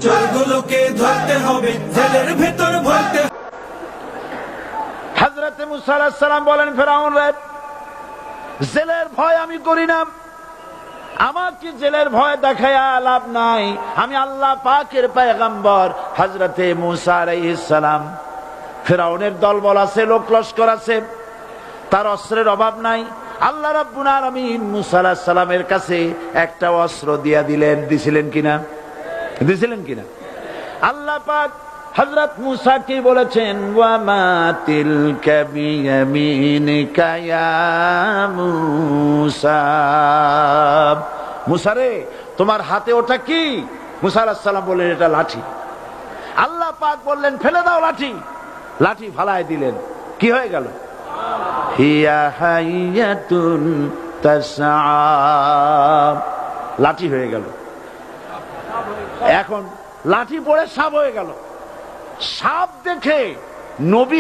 চোরগুলোকে ধরতে হবে, জেলের ভেতর ভরতে। হযরত মুসা আলাইহিস সালাম বলেন, ফেরাউন রে, জেলের ভয় আমি করি না, আমাকে জেলের ভয় দেখায়া লাভ নাই, আমি আল্লাহ পাকের পয়গম্বর হযরতে মুসা আলাইহিস সালাম। ফেরাউনের দলবল আছে, লোক লস্কর আছে, তার অস্ত্রের অভাব নাই। আল্লাহ রাব্বুল আলামিন মুসা আলাইহিস সালামের কাছে একটা অস্ত্র দিয়া দিলেন। দিছিলেন কিনা? আল্লাহ পাক হযরত মুসাকে বলেছেন, ওয়া মা তিলকা বিয়ামিনিকা ইয়া মুসা। মুসা রে, তোমার হাতে ওটা কি? মুসা আলাইহিস সালাম বললেন, এটা লাঠি। আল্লাহ পাক বললেন, ফেলে দাও লাঠি। লাঠি ফালায় দিলেন, কি হয়ে গেল? হিয়া হাইয়াতুন তাসআ, লাঠি হয়ে গেল। এখন লাঠি পড়ে সাপ হয়ে গেল। সাপ দেখে নবী